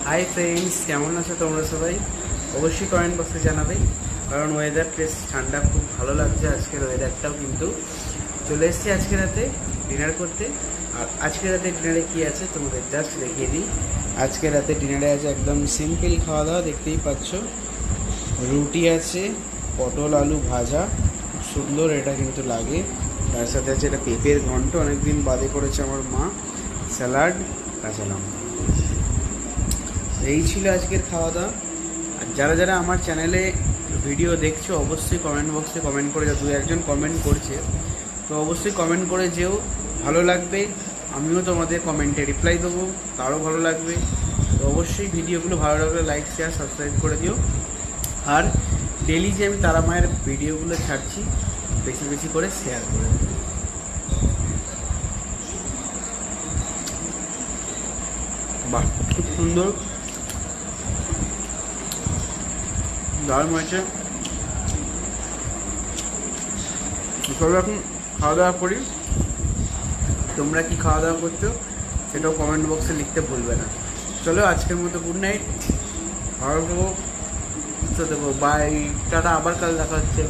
Hi friends, কেমন আছো তোমরা সবাই? অবশ্যই কমেন্ট বক্সে জানাবে, কারণ ওয়েদার বেশ ঠান্ডা, খুব ভালো লাগছে আজকের ওয়েদারটাও। কিন্তু চলে এসেছি আজকে রাতে ডিনার করতে। আর আজকে রাতে ডিনারে কী আছে তোমাদের জাস্ট দেখিয়ে দিই। আজকে রাতে ডিনারে আছে একদম সিম্পল খাওয়া দাওয়া, দেখতেই পাচ্ছ। রুটি আছে, পটল আলু ভাজা, খুব সুন্দর এটা কিন্তু লাগে। তার সাথে আছে এটা পেঁপের ঘন্ট, অনেকদিন বাদে করেছে আমার মা। স্যালাড, কাঁচা লঙ্কা। এই ছিল আজকের খাওয়া দাওয়া। আর যারা যারা আমার চ্যানেলে ভিডিও দেখছো অবশ্যই কমেন্ট বক্সে কমেন্ট করে, দু একজন কমেন্ট করছে, তো অবশ্যই কমেন্ট করে যেও, ভালো লাগবে। আমিও তোমাদের কমেন্টে রিপ্লাই দেবো, তারও ভালো লাগবে। তো অবশ্যই ভিডিওগুলো ভালো লাগলে লাইক শেয়ার সাবস্ক্রাইব করে দিও। আর ডেলি যে আমি তারা মায়ের ভিডিওগুলো ছাড়ছি, বেশি বেশি করে শেয়ার করে দিও। বাহ, খুব সুন্দর, দারুণ হয়েছে। চলো এখন খাওয়া দাওয়া করি। তোমরা কি খাওয়া দাওয়া করছো সেটাও কমেন্ট বক্সে লিখতে ভুলবে না। চলো আজকের মতো গুড নাইট, ভালো দেবো, বাই, টাটা, আবার কাল দেখা হচ্ছে।